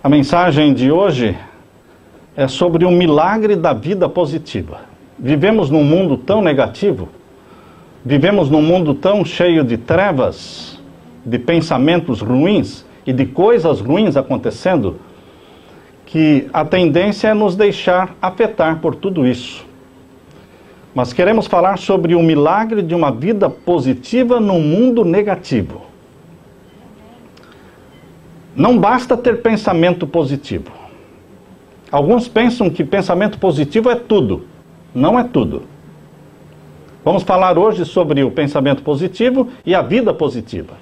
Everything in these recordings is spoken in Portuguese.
A mensagem de hoje é sobre o milagre da vida positiva. Vivemos num mundo tão negativo, vivemos num mundo tão cheio de trevas, de pensamentos ruins e de coisas ruins acontecendo, que a tendência é nos deixar afetar por tudo isso. Mas queremos falar sobre o milagre de uma vida positiva num mundo negativo. Não basta ter pensamento positivo. Alguns pensam que pensamento positivo é tudo. Não é tudo. Vamos falar hoje sobre o pensamento positivo e a vida positiva.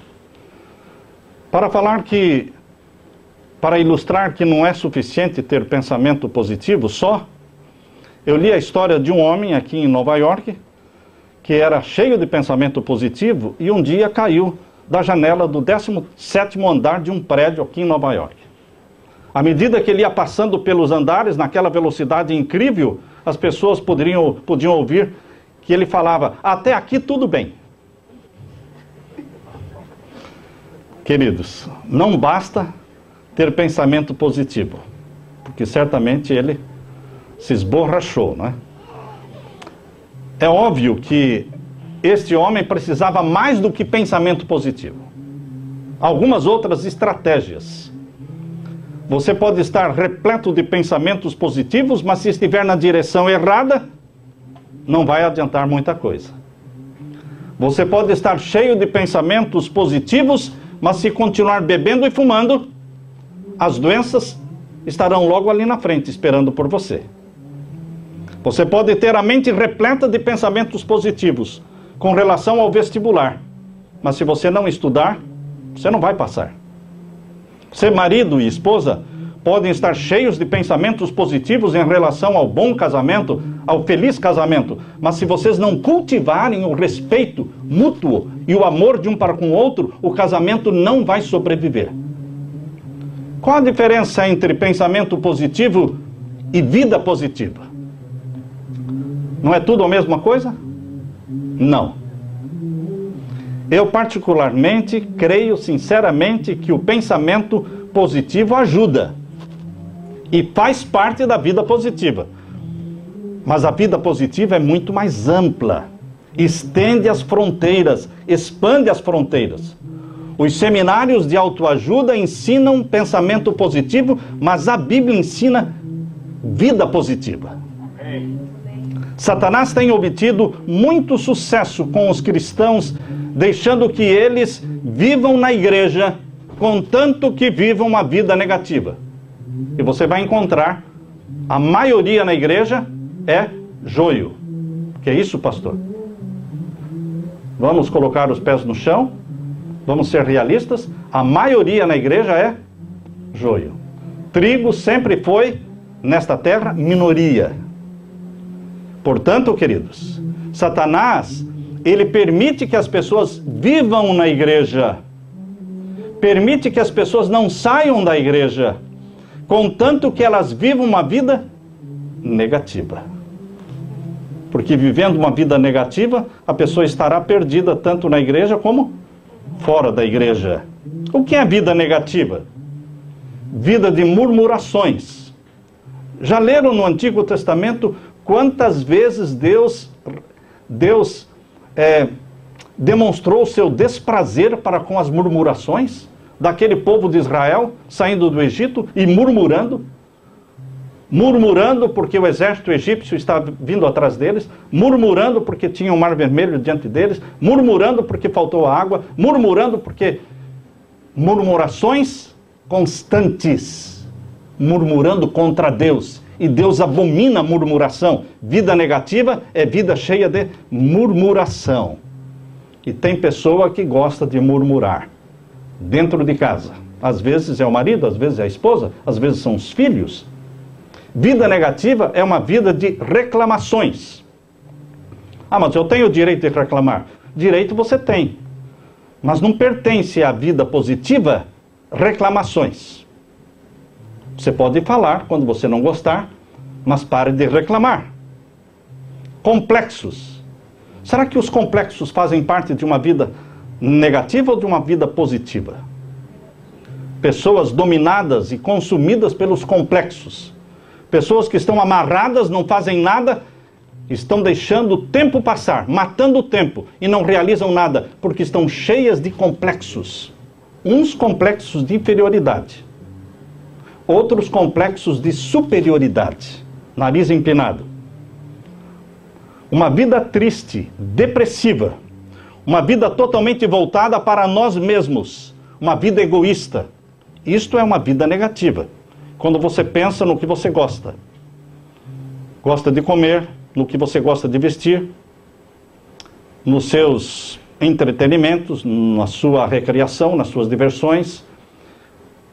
Para ilustrar que não é suficiente ter pensamento positivo só, eu li a história de um homem aqui em Nova York, que era cheio de pensamento positivo e um dia caiu da janela do 17º andar de um prédio aqui em Nova York. À medida que ele ia passando pelos andares, naquela velocidade incrível, as pessoas podiam ouvir que ele falava: até aqui tudo bem. Queridos, não basta ter pensamento positivo, porque certamente ele se esborrachou, não é? É óbvio que este homem precisava mais do que pensamento positivo. Algumas outras estratégias. Você pode estar repleto de pensamentos positivos, mas se estiver na direção errada, não vai adiantar muita coisa. Você pode estar cheio de pensamentos positivos, mas se continuar bebendo e fumando, as doenças estarão logo ali na frente, esperando por você. Você pode ter a mente repleta de pensamentos positivos com relação ao vestibular, mas se você não estudar, você não vai passar. Você, marido e esposa, podem estar cheios de pensamentos positivos em relação ao bom casamento, ao feliz casamento, mas se vocês não cultivarem o respeito mútuo e o amor de um para com o outro, o casamento não vai sobreviver. Qual a diferença entre pensamento positivo e vida positiva? Não é tudo a mesma coisa? Não. Eu particularmente creio sinceramente que o pensamento positivo ajuda e faz parte da vida positiva. Mas a vida positiva é muito mais ampla, estende as fronteiras, expande as fronteiras. Os seminários de autoajuda ensinam pensamento positivo, mas a Bíblia ensina vida positiva. Satanás tem obtido muito sucesso com os cristãos, deixando que eles vivam na igreja, contanto que vivam uma vida negativa. E você vai encontrar, a maioria na igreja é joio. Que é isso, pastor? Vamos colocar os pés no chão? Vamos ser realistas? A maioria na igreja é joio. Trigo sempre foi, nesta terra, minoria. Portanto, queridos, Satanás, ele permite que as pessoas vivam na igreja, permite que as pessoas não saiam da igreja, contanto que elas vivam uma vida negativa. Porque vivendo uma vida negativa, a pessoa estará perdida tanto na igreja como fora da igreja. O que é vida negativa? Vida de murmurações. Já leram no Antigo Testamento quantas vezes Deus demonstrou o seu desprazer para com as murmurações daquele povo de Israel saindo do Egito e murmurando porque o exército egípcio estava vindo atrás deles, murmurando porque tinha o mar vermelho diante deles, murmurando porque faltou água, murmurando porque murmurações constantes, murmurando contra Deus. E Deus abomina a murmuração. Vida negativa é vida cheia de murmuração. E tem pessoa que gosta de murmurar dentro de casa. Às vezes é o marido, às vezes é a esposa, às vezes são os filhos. Vida negativa é uma vida de reclamações. Ah, mas eu tenho o direito de reclamar. Direito você tem. Mas não pertence à vida positiva reclamações. Você pode falar quando você não gostar, mas pare de reclamar. Complexos. Será que os complexos fazem parte de uma vida negativa ou de uma vida positiva? Pessoas dominadas e consumidas pelos complexos. Pessoas que estão amarradas, não fazem nada, estão deixando o tempo passar, matando o tempo e não realizam nada, porque estão cheias de complexos. Uns complexos de inferioridade, outros complexos de superioridade, nariz empinado. Uma vida triste, depressiva, uma vida totalmente voltada para nós mesmos, uma vida egoísta. Isto é uma vida negativa. Quando você pensa no que você gosta. Gosta de comer, no que você gosta de vestir, nos seus entretenimentos, na sua recreação, nas suas diversões.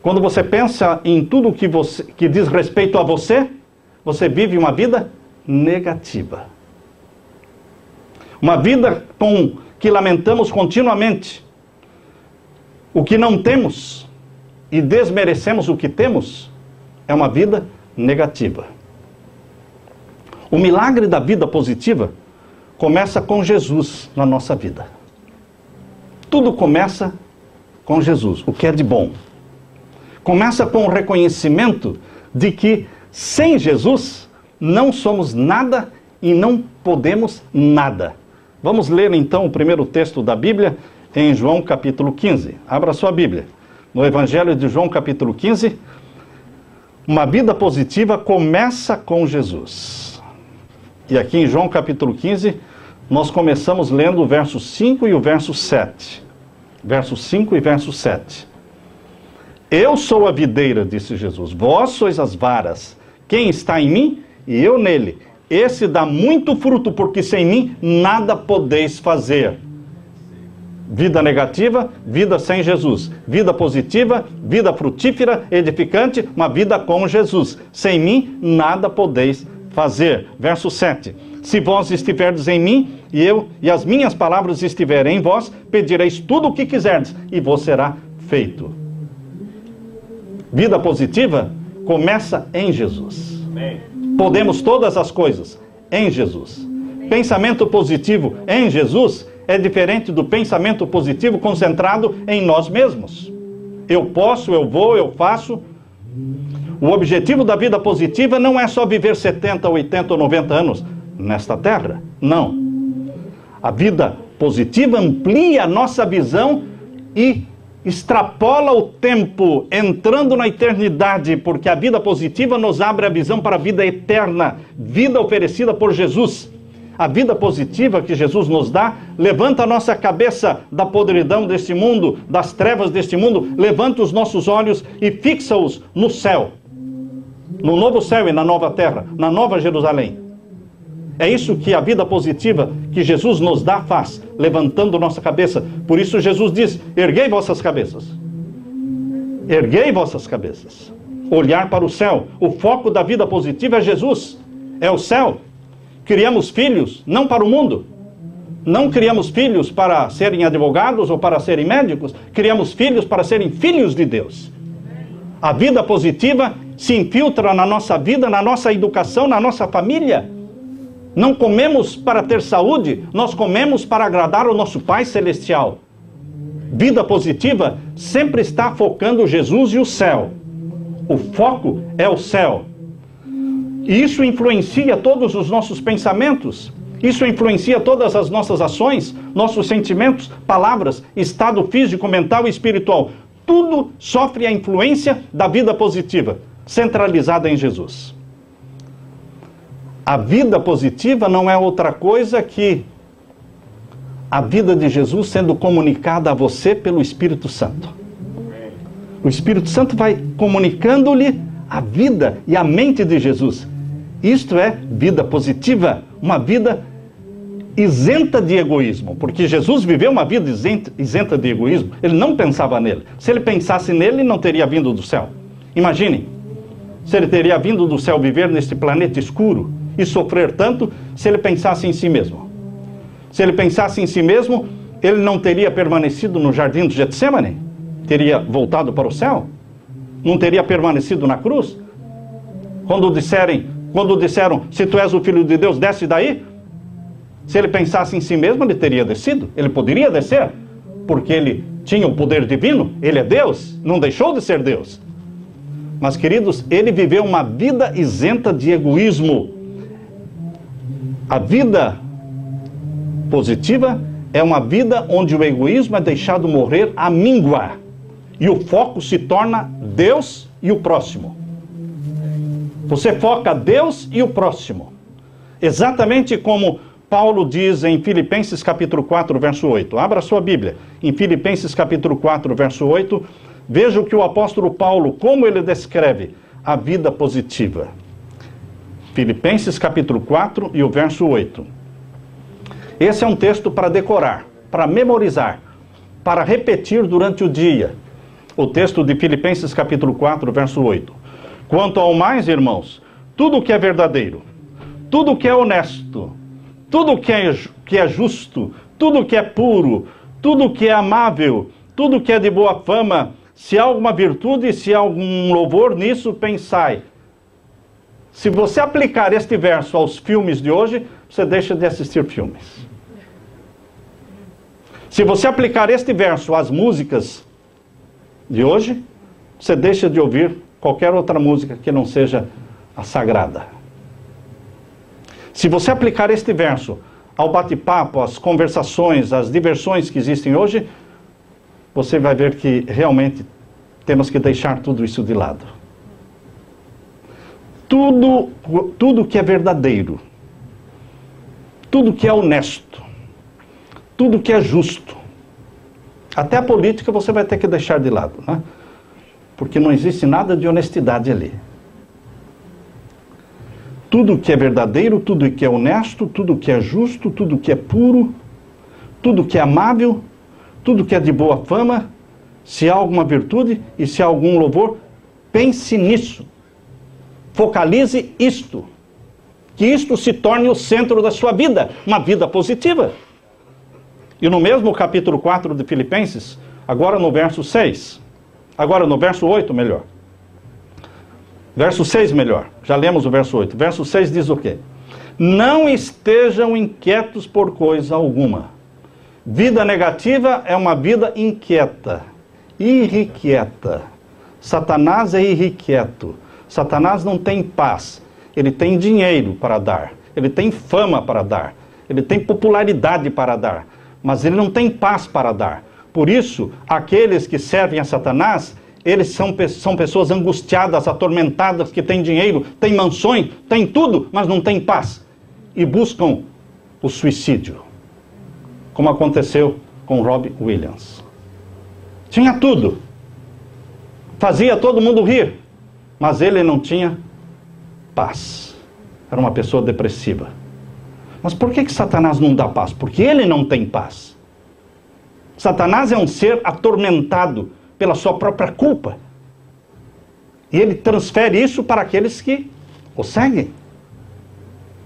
Quando você pensa em tudo que diz respeito a você, você vive uma vida negativa. Uma vida que lamentamos continuamente. O que não temos e desmerecemos o que temos é uma vida negativa. O milagre da vida positiva começa com Jesus na nossa vida. Tudo começa com Jesus, o que é de bom. Começa com o reconhecimento de que sem Jesus não somos nada e não podemos nada. Vamos ler então o primeiro texto da Bíblia em João capítulo 15. Abra sua Bíblia. No Evangelho de João capítulo 15, uma vida positiva começa com Jesus. E aqui em João capítulo 15, nós começamos lendo o verso 5 e o verso 7. Verso 5 e verso 7. Eu sou a videira, disse Jesus, vós sois as varas. Quem está em mim e eu nele, esse dá muito fruto, porque sem mim nada podeis fazer. Vida negativa, vida sem Jesus. Vida positiva, vida frutífera, edificante, uma vida com Jesus. Sem mim nada podeis fazer. Verso 7. Se vós estiverdes em mim, e as minhas palavras estiverem em vós, pedireis tudo o que quiserdes, e vos será feito. Vida positiva começa em Jesus. Podemos todas as coisas em Jesus. Pensamento positivo em Jesus é diferente do pensamento positivo concentrado em nós mesmos. Eu posso, eu vou, eu faço. O objetivo da vida positiva não é só viver 70, 80 ou 90 anos nesta terra. Não. A vida positiva amplia a nossa visão e extrapola o tempo, entrando na eternidade, porque a vida positiva nos abre a visão para a vida eterna, vida oferecida por Jesus. A vida positiva que Jesus nos dá, levanta a nossa cabeça da podridão deste mundo, das trevas deste mundo, levanta os nossos olhos e fixa-os no céu, no novo céu e na nova terra, na nova Jerusalém. É isso que a vida positiva que Jesus nos dá faz, levantando nossa cabeça. Por isso Jesus diz, erguei vossas cabeças. Erguei vossas cabeças. Olhar para o céu. O foco da vida positiva é Jesus, é o céu. Criamos filhos, não para o mundo. Não criamos filhos para serem advogados ou para serem médicos. Criamos filhos para serem filhos de Deus. A vida positiva se infiltra na nossa vida, na nossa educação, na nossa família. Não comemos para ter saúde, nós comemos para agradar o nosso Pai Celestial. Vida positiva sempre está focando Jesus e o céu. O foco é o céu. E isso influencia todos os nossos pensamentos. Isso influencia todas as nossas ações, nossos sentimentos, palavras, estado físico, mental e espiritual. Tudo sofre a influência da vida positiva, centralizada em Jesus. A vida positiva não é outra coisa que a vida de Jesus sendo comunicada a você pelo Espírito Santo. O Espírito Santo vai comunicando-lhe a vida e a mente de Jesus. Isto é vida positiva, uma vida isenta de egoísmo, porque Jesus viveu uma vida isenta de egoísmo. Ele não pensava nele. Se ele pensasse nele, não teria vindo do céu. Imaginem, se ele teria vindo do céu viver neste planeta escuro e sofrer tanto, se ele pensasse em si mesmo. Se ele pensasse em si mesmo, ele não teria permanecido no jardim do Getsemane? Teria voltado para o céu? Não teria permanecido na cruz? Quando disseram, se tu és o Filho de Deus, desce daí. Se ele pensasse em si mesmo, ele teria descido. Ele poderia descer, porque ele tinha o poder divino, ele é Deus, não deixou de ser Deus. Mas, queridos, ele viveu uma vida isenta de egoísmo. A vida positiva é uma vida onde o egoísmo é deixado morrer à míngua. E o foco se torna Deus e o próximo. Você foca Deus e o próximo. Exatamente como Paulo diz em Filipenses capítulo 4, verso 8. Abra sua Bíblia. Em Filipenses capítulo 4, verso 8, veja o que o apóstolo Paulo, como ele descreve a vida positiva. Filipenses capítulo 4 e o verso 8. Esse é um texto para decorar, para memorizar, para repetir durante o dia. O texto de Filipenses capítulo 4, verso 8. Quanto ao mais, irmãos, tudo que é verdadeiro, tudo que é honesto, tudo que é justo, tudo que é puro, tudo que é amável, tudo que é de boa fama, se há alguma virtude, se há algum louvor, nisso pensai. Se você aplicar este verso aos filmes de hoje, você deixa de assistir filmes. Se você aplicar este verso às músicas de hoje, você deixa de ouvir qualquer outra música que não seja a sagrada. Se você aplicar este verso ao bate-papo, às conversações, às diversões que existem hoje, você vai ver que realmente temos que deixar tudo isso de lado. Tudo que é verdadeiro, tudo que é honesto, tudo que é justo, até a política você vai ter que deixar de lado, né? Porque não existe nada de honestidade ali. Tudo que é verdadeiro, tudo que é honesto, tudo que é justo, tudo que é puro, tudo que é amável, tudo que é de boa fama, se há alguma virtude e se há algum louvor, pense nisso. Focalize isto. Que isto se torne o centro da sua vida, uma vida positiva. E no mesmo capítulo 4 de Filipenses, agora no verso 6, agora no verso 8 melhor. Verso 6 melhor, já lemos o verso 8. Verso 6 diz o quê? Não estejam inquietos por coisa alguma. Vida negativa é uma vida inquieta, irrequieta. Satanás é irrequieto. Satanás não tem paz. Ele tem dinheiro para dar. Ele tem fama para dar. Ele tem popularidade para dar. Mas ele não tem paz para dar. Por isso, aqueles que servem a Satanás, eles são pessoas angustiadas, atormentadas, que têm dinheiro, têm mansões, têm tudo, mas não têm paz. E buscam o suicídio. Como aconteceu com Robbie Williams. Tinha tudo. Fazia todo mundo rir. Mas ele não tinha paz. Era uma pessoa depressiva. Mas por que Satanás não dá paz? Porque ele não tem paz. Satanás é um ser atormentado pela sua própria culpa. E ele transfere isso para aqueles que o seguem.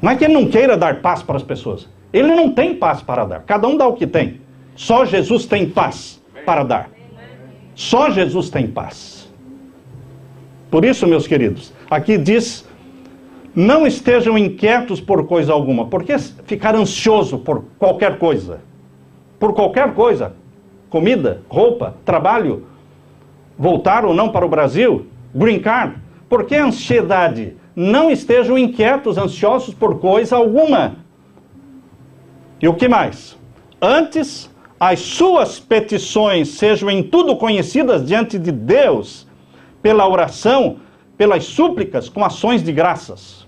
Não é que ele não queira dar paz para as pessoas. Ele não tem paz para dar. Cada um dá o que tem. Só Jesus tem paz para dar. Só Jesus tem paz. Por isso, meus queridos, aqui diz: não estejam inquietos por coisa alguma. Por que ficar ansioso por qualquer coisa? Por qualquer coisa. Comida, roupa, trabalho, voltar ou não para o Brasil, green card. Por que ansiedade? Não estejam inquietos, ansiosos por coisa alguma. E o que mais? Antes, as suas petições sejam em tudo conhecidas diante de Deus, pela oração, pelas súplicas, com ações de graças.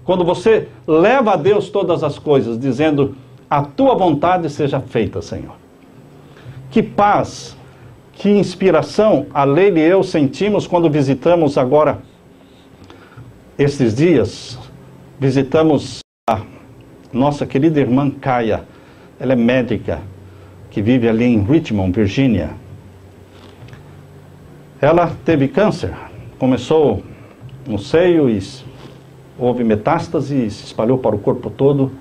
Quando você leva a Deus todas as coisas, dizendo: a tua vontade seja feita, Senhor. Que paz, que inspiração a Leila e eu sentimos quando visitamos agora, estes dias, visitamos a nossa querida irmã Caia. Ela é médica, que vive ali em Richmond, Virgínia. Ela teve câncer, começou no seio e houve metástase e se espalhou para o corpo todo.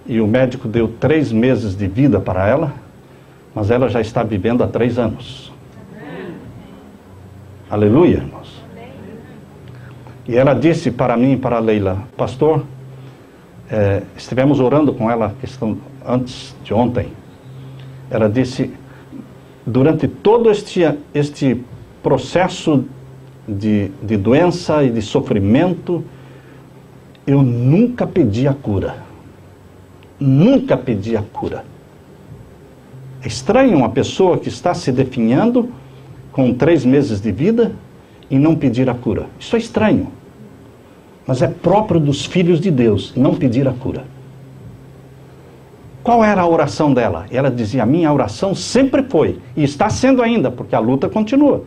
E o médico deu 3 meses de vida para ela, mas ela já está vivendo há 3 anos. Aleluia, irmãos. E ela disse para mim e para a Leila: pastor, estivemos orando com ela questão antes de ontem. Ela disse: durante todo este processo de doença e de sofrimento, eu nunca pedi a cura. Nunca pedi a cura. É estranho uma pessoa que está se definhando com 3 meses de vida e não pedir a cura. Isso é estranho. Mas é próprio dos filhos de Deus não pedir a cura. Qual era a oração dela? Ela dizia: a minha oração sempre foi, e está sendo ainda, porque a luta continua.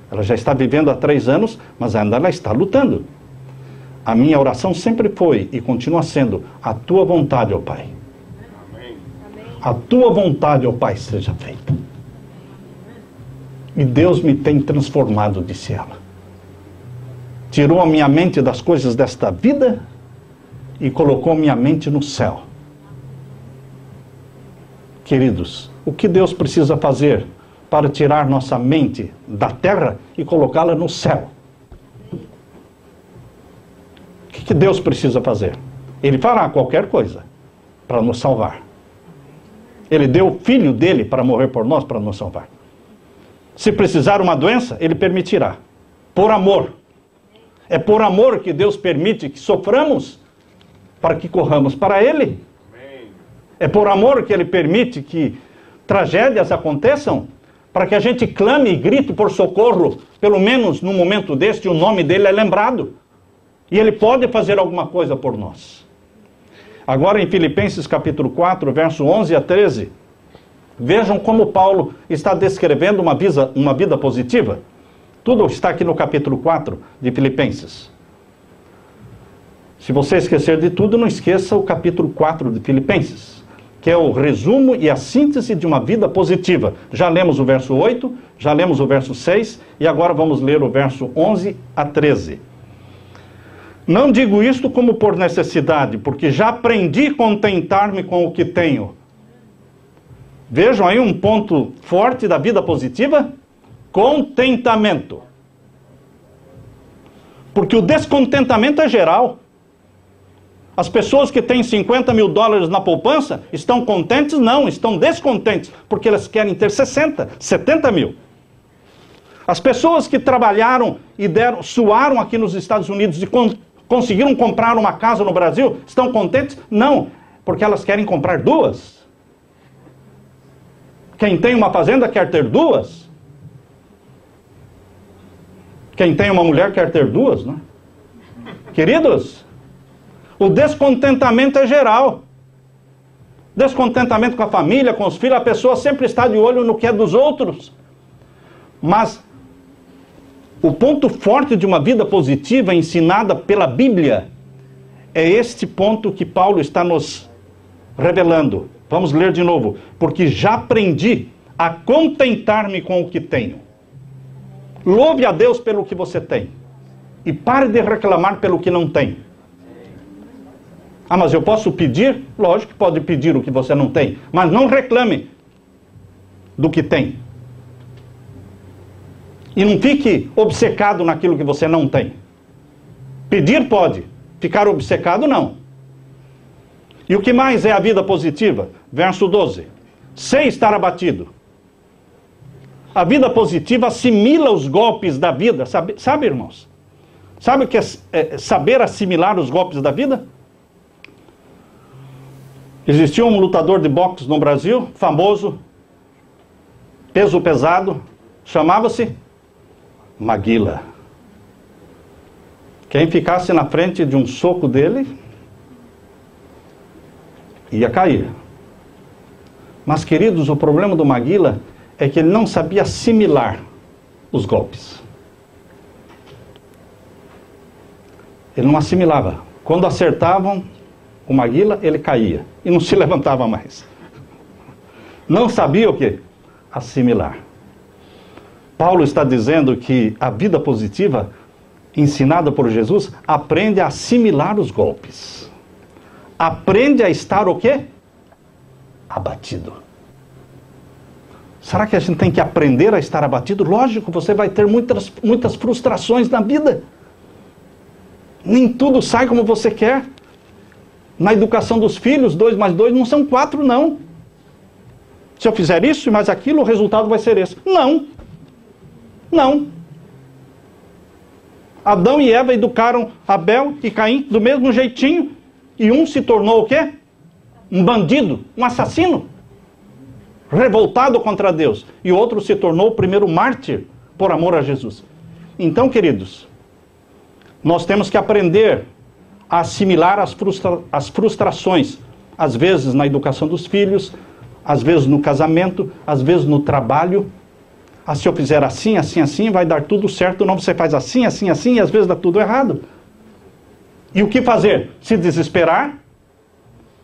Ela já está vivendo há 3 anos, mas ainda ela está lutando. A minha oração sempre foi e continua sendo: a tua vontade, ó Pai. Amém. A tua vontade, ó Pai, seja feita. E Deus me tem transformado, disse ela. Tirou a minha mente das coisas desta vida e colocou minha mente no céu. Queridos, o que Deus precisa fazer para tirar nossa mente da terra e colocá-la no céu? O que Deus precisa fazer? Ele fará qualquer coisa para nos salvar. Ele deu o filho dele para morrer por nós, para nos salvar. Se precisar uma doença, ele permitirá. Por amor. É por amor que Deus permite que soframos, para que corramos para Ele. É por amor que Ele permite que tragédias aconteçam, para que a gente clame e grite por socorro, pelo menos no momento deste, o nome dele é lembrado. E Ele pode fazer alguma coisa por nós. Agora em Filipenses capítulo 4, verso 11 a 13, vejam como Paulo está descrevendo uma vida positiva. Tudo está aqui no capítulo 4 de Filipenses. Se você esquecer de tudo, não esqueça o capítulo 4 de Filipenses, que é o resumo e a síntese de uma vida positiva. Já lemos o verso 8, já lemos o verso 6, e agora vamos ler o verso 11 a 13. Não digo isto como por necessidade, porque já aprendi a contentar-me com o que tenho. Vejam aí um ponto forte da vida positiva: contentamento. Porque o descontentamento é geral. As pessoas que têm $50 mil na poupança estão contentes? Não, estão descontentes, porque elas querem ter 60, 70 mil. As pessoas que trabalharam e suaram aqui nos Estados Unidos e conseguiram comprar uma casa no Brasil, estão contentes? Não, porque elas querem comprar 2. Quem tem uma fazenda quer ter 2. Quem tem uma mulher quer ter 2, né? Queridos, o descontentamento é geral. Descontentamento com a família, com os filhos, a pessoa sempre está de olho no que é dos outros. Mas o ponto forte de uma vida positiva ensinada pela Bíblia é este ponto que Paulo está nos revelando. Vamos ler de novo. Porque já aprendi a contentar-me com o que tenho. Louve a Deus pelo que você tem. E pare de reclamar pelo que não tem. Ah, mas eu posso pedir? Lógico que pode pedir o que você não tem. Mas não reclame do que tem. E não fique obcecado naquilo que você não tem. Pedir pode. Ficar obcecado não. E o que mais é a vida positiva? Verso 12. Sem estar abatido. A vida positiva assimila os golpes da vida. Sabe, irmãos? Sabe o que é saber assimilar os golpes da vida? Existia um lutador de boxe no Brasil, famoso, peso pesado, chamava-se Maguila. Quem ficasse na frente de um soco dele, ia cair. Mas, queridos, o problema do Maguila é que ele não sabia assimilar os golpes. Ele não assimilava. Quando acertavam o Maguila, ele caía e não se levantava mais. Não sabia o que? Assimilar. Paulo está dizendo que a vida positiva, ensinada por Jesus, aprende a assimilar os golpes. Aprende a estar o quê? Abatido. Será que a gente tem que aprender a estar abatido? Lógico, você vai ter muitas frustrações na vida. Nem tudo sai como você quer. Na educação dos filhos, 2 mais 2 não são 4, não. Se eu fizer isso e mais aquilo, o resultado vai ser esse. Não. Não. Adão e Eva educaram Abel e Caim do mesmo jeitinho. E um se tornou o quê? Um bandido, um assassino. Revoltado contra Deus. E o outro se tornou o primeiro mártir por amor a Jesus. Então, queridos, nós temos que aprender a assimilar as frustrações. Às vezes na educação dos filhos, às vezes no casamento, às vezes no trabalho. Ah, se eu fizer assim, assim, assim, vai dar tudo certo. Não, você faz assim, assim, assim, e às vezes dá tudo errado. E o que fazer? Se desesperar?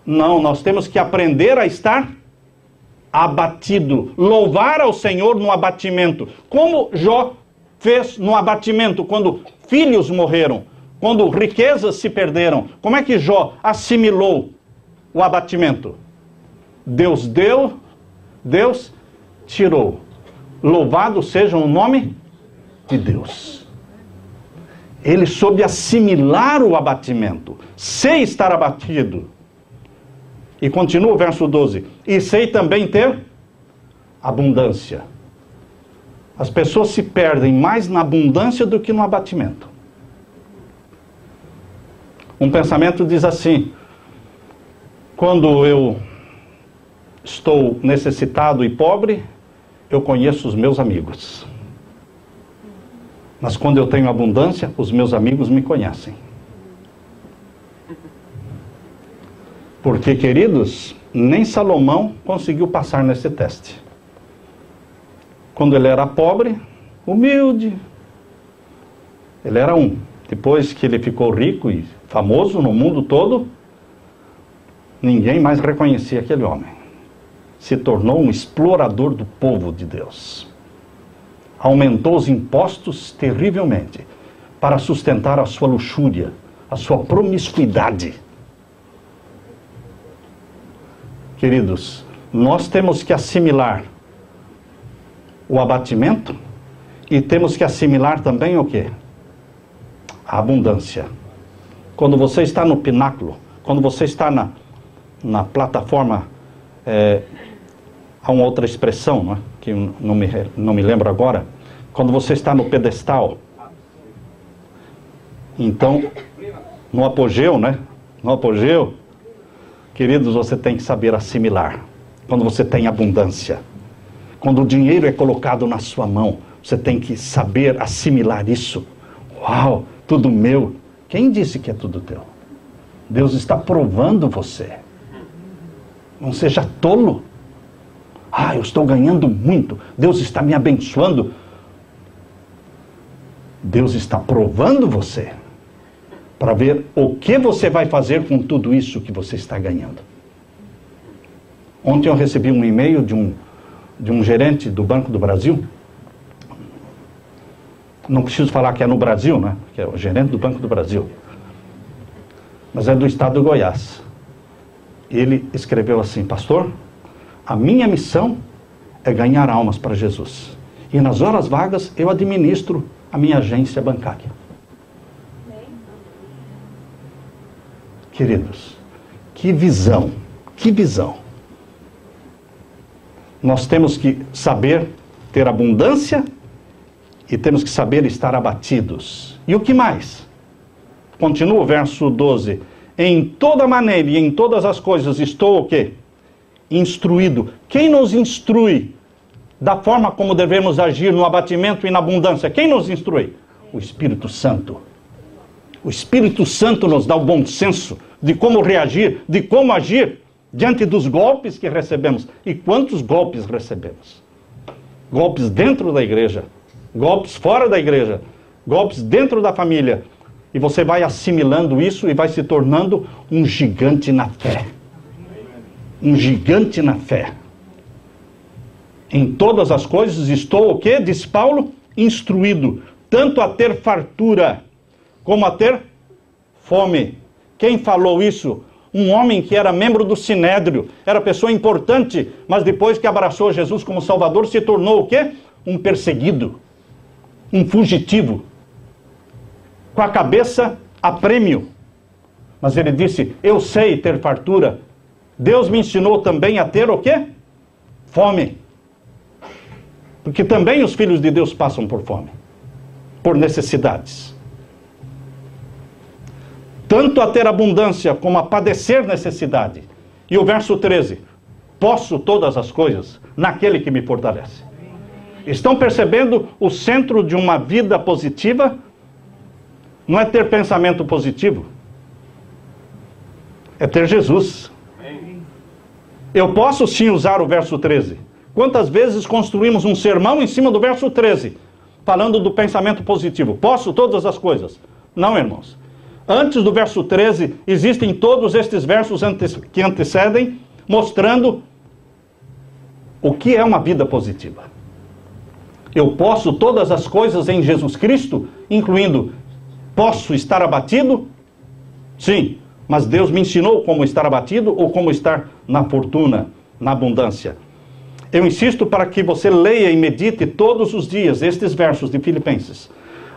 Não, nós temos que aprender a estar abatido. Louvar ao Senhor no abatimento. Como Jó fez no abatimento, quando filhos morreram, quando riquezas se perderam. Como é que Jó assimilou o abatimento? Deus deu, Deus tirou. Louvado seja o nome de Deus. Ele soube assimilar o abatimento. Sei estar abatido. E continua o verso 12. E sei também ter abundância. As pessoas se perdem mais na abundância do que no abatimento. Um pensamento diz assim: quando eu estou necessitado e pobre, eu conheço os meus amigos. Mas quando eu tenho abundância, os meus amigos me conhecem. Porque, queridos, nem Salomão conseguiu passar nesse teste. Quando ele era pobre, humilde, ele era um. Depois que ele ficou rico e famoso no mundo todo, ninguém mais reconhecia aquele homem. Se tornou um explorador do povo de Deus. Aumentou os impostos terrivelmente para sustentar a sua luxúria, a sua promiscuidade. Queridos, nós temos que assimilar o abatimento e temos que assimilar também o quê? A abundância. Quando você está no pináculo, quando você está na plataforma, há uma outra expressão, não é? Que não me lembro agora. Quando você está no pedestal, então, no apogeu, né? No apogeu, queridos, você tem que saber assimilar. Quando você tem abundância, quando o dinheiro é colocado na sua mão, você tem que saber assimilar isso. Uau, tudo meu. Quem disse que é tudo teu? Deus está provando você. Não seja tolo. Ah, eu estou ganhando muito. Deus está me abençoando. Deus está provando você para ver o que você vai fazer com tudo isso que você está ganhando. Ontem eu recebi um e-mail de um gerente do Banco do Brasil. Não preciso falar que é no Brasil, né? Que é o gerente do Banco do Brasil. Mas é do estado do Goiás. Ele escreveu assim: pastor, a minha missão é ganhar almas para Jesus. E nas horas vagas eu administro a minha agência bancária. Queridos, que visão, que visão. Nós temos que saber ter abundância e temos que saber estar abatidos. E o que mais? Continua o verso 12. Em toda maneira e em todas as coisas estou o quê? Instruído. Quem nos instrui da forma como devemos agir no abatimento e na abundância? Quem nos instrui? O Espírito Santo. O Espírito Santo nos dá o bom senso de como reagir, de como agir diante dos golpes que recebemos. E quantos golpes recebemos? Golpes dentro da igreja, golpes fora da igreja, golpes dentro da família. E você vai assimilando isso e vai se tornando um gigante na fé. Um gigante na fé. Em todas as coisas estou o quê? Diz Paulo, instruído, tanto a ter fartura, como a ter fome. Quem falou isso? Um homem que era membro do Sinédrio, era pessoa importante, mas depois que abraçou Jesus como Salvador, se tornou o quê? Um perseguido, um fugitivo, com a cabeça a prêmio. Mas ele disse, eu sei ter fartura. Deus me ensinou também a ter o quê? fome. Porque também os filhos de Deus passam por fome, por necessidades. Tanto a ter abundância como a padecer necessidade. E o verso 13, posso todas as coisas naquele que me fortalece. Estão percebendo o centro de uma vida positiva? Não é ter pensamento positivo, é ter Jesus. Eu posso sim usar o verso 13. Quantas vezes construímos um sermão em cima do verso 13, falando do pensamento positivo? Posso todas as coisas. Não, irmãos. Antes do verso 13, existem todos estes versos que antecedem, mostrando o que é uma vida positiva. Eu posso todas as coisas em Jesus Cristo, incluindo, posso estar abatido? Sim, mas Deus me ensinou como estar abatido ou como estar na fortuna, na abundância. Eu insisto para que você leia e medite todos os dias estes versos de Filipenses,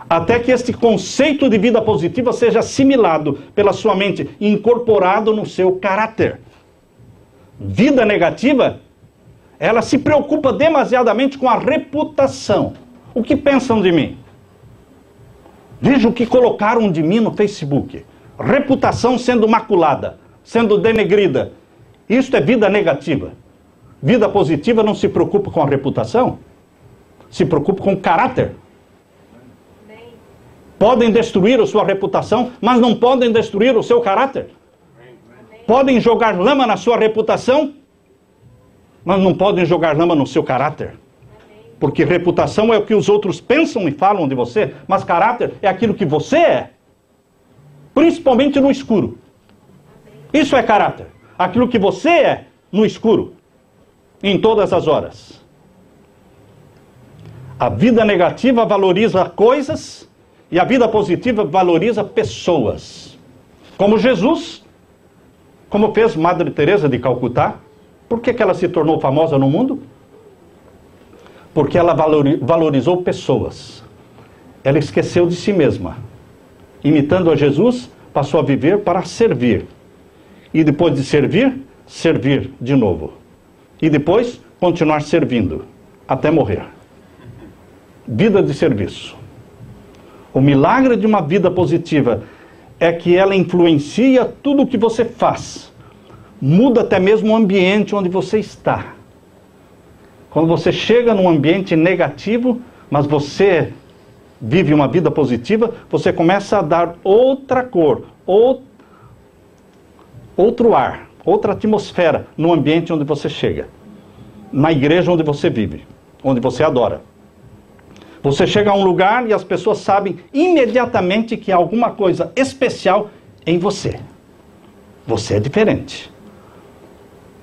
até que este conceito de vida positiva seja assimilado pela sua mente, incorporado no seu caráter. Vida negativa, ela se preocupa demasiadamente com a reputação. O que pensam de mim? Veja o que colocaram de mim no Facebook. Reputação sendo maculada, sendo denegrida. Isto é vida negativa. Vida positiva não se preocupa com a reputação, se preocupa com o caráter. Podem destruir a sua reputação, mas não podem destruir o seu caráter. Podem jogar lama na sua reputação, mas não podem jogar lama no seu caráter. Porque reputação é o que os outros pensam e falam de você, mas caráter é aquilo que você é. Principalmente no escuro. Isso é caráter. Aquilo que você é no escuro. Em todas as horas. A vida negativa valoriza coisas e a vida positiva valoriza pessoas. Como Jesus, como fez Madre Teresa de Calcutá. Por que ela se tornou famosa no mundo? Porque ela valorizou pessoas. Ela esqueceu de si mesma. Imitando a Jesus, passou a viver para servir. E depois de servir, servir de novo. E depois, continuar servindo, até morrer. Vida de serviço. O milagre de uma vida positiva é que ela influencia tudo o que você faz. Muda até mesmo o ambiente onde você está. Quando você chega num ambiente negativo, mas você vive uma vida positiva, você começa a dar outra cor, outro ar, outra atmosfera no ambiente onde você chega. Na igreja onde você vive, onde você adora. Você chega a um lugar e as pessoas sabem imediatamente que há alguma coisa especial em você. Você é diferente.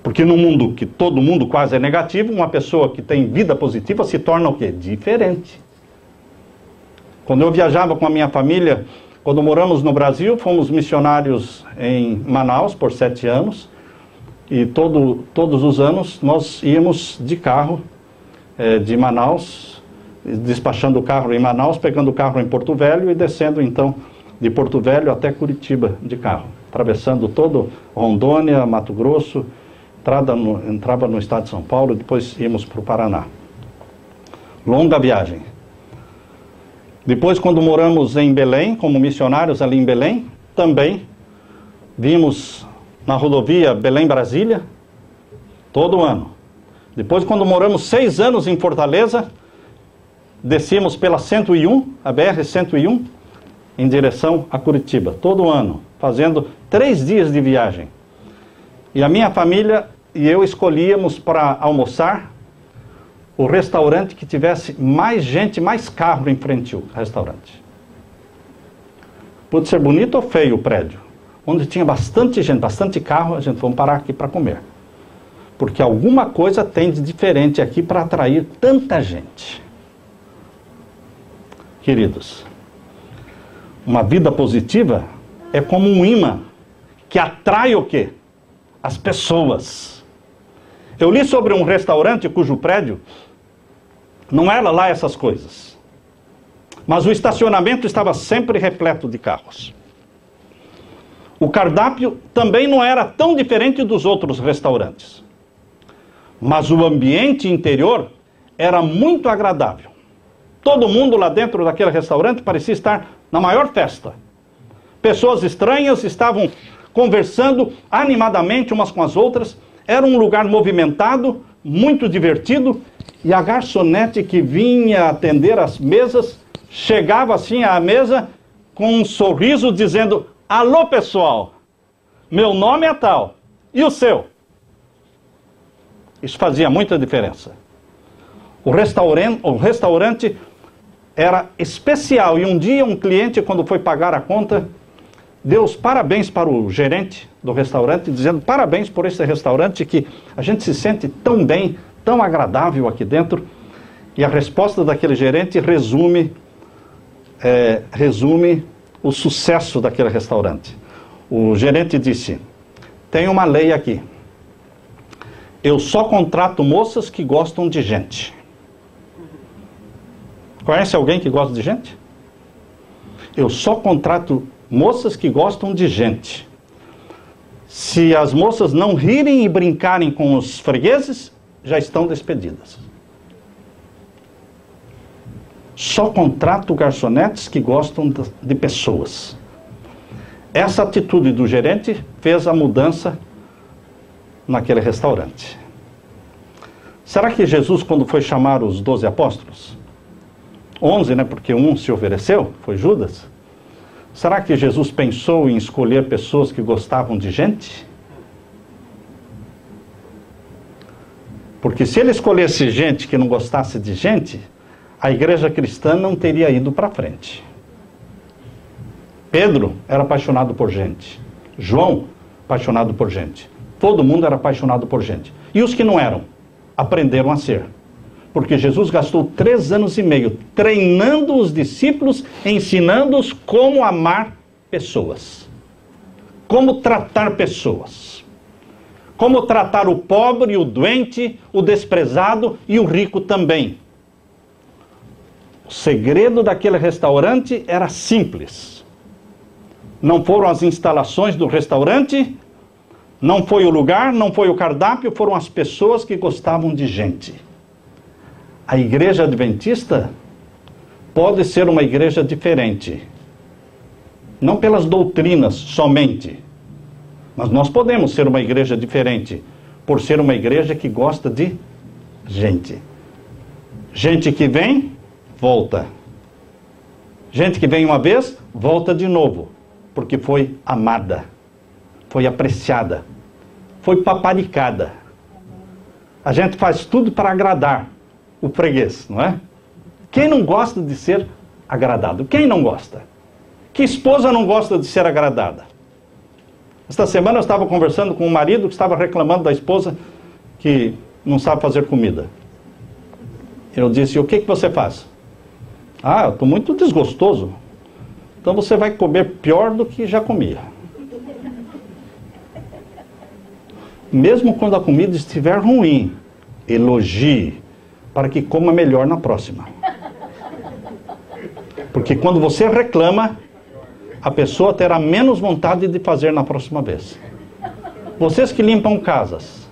Porque no mundo que todo mundo quase é negativo, uma pessoa que tem vida positiva se torna o quê? Diferente. Quando eu viajava com a minha família, quando moramos no Brasil, fomos missionários em Manaus por 7 anos. E todos os anos nós íamos de carro de Manaus, despachando o carro em Manaus, pegando o carro em Porto Velho e descendo então de Porto Velho até Curitiba de carro. Atravessando todo Rondônia, Mato Grosso, entrava no estado de São Paulo e depois íamos para o Paraná. Longa viagem. Depois, quando moramos em Belém, como missionários ali em Belém, também vimos na rodovia Belém-Brasília, todo ano. Depois, quando moramos 6 anos em Fortaleza, descíamos pela 101, a BR-101, em direção a Curitiba, todo ano, fazendo 3 dias de viagem. E a minha família e eu escolhíamos para almoçar o restaurante que tivesse mais gente, mais carro em frente ao restaurante. Pode ser bonito ou feio o prédio. Onde tinha bastante gente, bastante carro, a gente vamos parar aqui para comer. Porque alguma coisa tem de diferente aqui para atrair tanta gente. Queridos, uma vida positiva é como um imã que atrai o quê? As pessoas. Eu li sobre um restaurante cujo prédio não era lá essas coisas. Mas o estacionamento estava sempre repleto de carros. O cardápio também não era tão diferente dos outros restaurantes. Mas o ambiente interior era muito agradável. Todo mundo lá dentro daquele restaurante parecia estar na maior festa. Pessoas estranhas estavam conversando animadamente umas com as outras. Era um lugar movimentado, muito divertido. E a garçonete que vinha atender as mesas, chegava assim à mesa com um sorriso dizendo: alô pessoal, meu nome é tal, e o seu? Isso fazia muita diferença. O restaurante era especial, e um dia um cliente, quando foi pagar a conta, deu os parabéns para o gerente do restaurante, dizendo: parabéns por esse restaurante, que a gente se sente tão bem, tão agradável aqui dentro. E a resposta daquele gerente resume o sucesso daquele restaurante. O gerente disse: tem uma lei aqui. Eu só contrato moças que gostam de gente. Conhece alguém que gosta de gente? Eu só contrato moças que gostam de gente. Se as moças não rirem e brincarem com os fregueses, já estão despedidas. Só contrato garçonetes que gostam de pessoas. Essa atitude do gerente fez a mudança naquele restaurante. Será que Jesus, quando foi chamar os 12 apóstolos, 11, né, porque um se ofereceu, foi Judas, será que Jesus pensou em escolher pessoas que gostavam de gente? Porque se ele escolhesse gente que não gostasse de gente, a igreja cristã não teria ido para frente. Pedro era apaixonado por gente. João, apaixonado por gente. Todo mundo era apaixonado por gente. E os que não eram, aprenderam a ser. Porque Jesus gastou 3 anos e meio treinando os discípulos, ensinando-os como amar pessoas. Como tratar pessoas. Como tratar o pobre, o doente, o desprezado e o rico também. O segredo daquele restaurante era simples. Não foram as instalações do restaurante, não foi o lugar, não foi o cardápio, foram as pessoas que gostavam de gente. A igreja adventista pode ser uma igreja diferente. Não pelas doutrinas somente, mas nós podemos ser uma igreja diferente, por ser uma igreja que gosta de gente. Gente que vem, volta. Gente que vem uma vez, volta de novo, porque foi amada, foi apreciada, foi paparicada. A gente faz tudo para agradar o freguês, não é? Quem não gosta de ser agradado? Quem não gosta? Que esposa não gosta de ser agradada? Esta semana eu estava conversando com um marido que estava reclamando da esposa que não sabe fazer comida. Eu disse: o que você faz? Ah, eu estou muito desgostoso. Então você vai comer pior do que já comia. Mesmo quando a comida estiver ruim, elogie, para que coma melhor na próxima. Porque quando você reclama, a pessoa terá menos vontade de fazer na próxima vez. Vocês que limpam casas,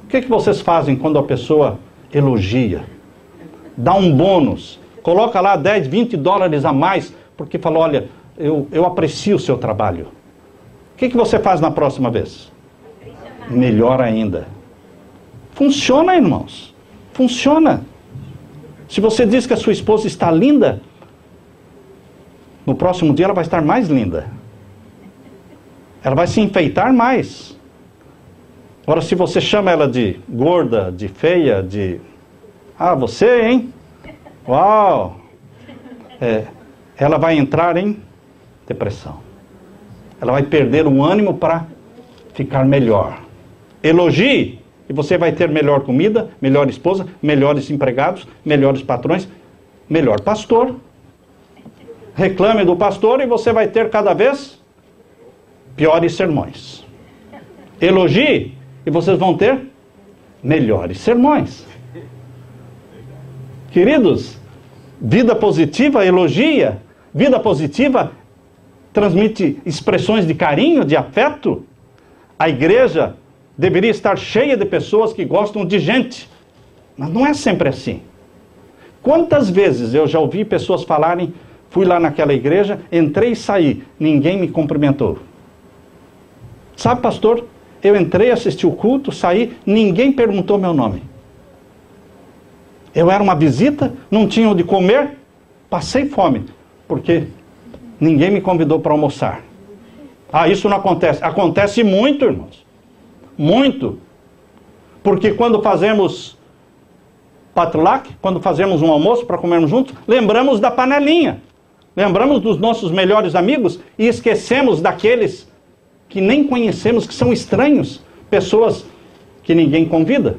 o que vocês fazem quando a pessoa elogia? Dá um bônus, coloca lá 10, 20 dólares a mais, porque falou: olha, eu aprecio o seu trabalho. O que você faz na próxima vez? Melhor ainda. Funciona, irmãos. Funciona. Se você diz que a sua esposa está linda, no próximo dia ela vai estar mais linda. Ela vai se enfeitar mais. Agora, se você chama ela de gorda, de feia, de... Ah, você, hein? Uau! Ela vai entrar em depressão. Ela vai perder o ânimo para ficar melhor. Elogie, e você vai ter melhor comida, melhor esposa, melhores empregados, melhores patrões, melhor pastor. Reclame do pastor e você vai ter cada vez piores sermões. Elogie e vocês vão ter melhores sermões. Queridos, vida positiva elogia, vida positiva transmite expressões de carinho, de afeto. A igreja deveria estar cheia de pessoas que gostam de gente. Mas não é sempre assim. Quantas vezes eu já ouvi pessoas falarem, fui lá naquela igreja, entrei e saí, ninguém me cumprimentou. Sabe, pastor, eu entrei, assisti o culto, saí, ninguém perguntou meu nome. Eu era uma visita, não tinha onde comer, passei fome, porque ninguém me convidou para almoçar. Ah, isso não acontece. Acontece muito, irmãos. Muito. Porque quando fazemos patlak, quando fazemos um almoço para comermos juntos, lembramos da panelinha. Lembramos dos nossos melhores amigos e esquecemos daqueles que nem conhecemos, que são estranhos. Pessoas que ninguém convida,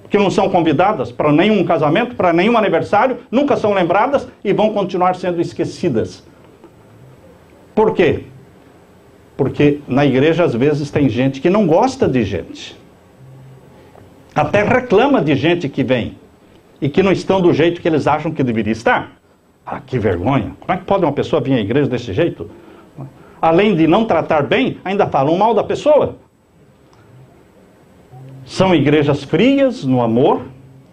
que não são convidadas para nenhum casamento, para nenhum aniversário, nunca são lembradas e vão continuar sendo esquecidas. Por quê? Porque na igreja às vezes tem gente que não gosta de gente. Até reclama de gente que vem e que não estão do jeito que eles acham que deveria estar. Ah, que vergonha! Como é que pode uma pessoa vir à igreja desse jeito? Além de não tratar bem, ainda falam mal da pessoa. São igrejas frias no amor,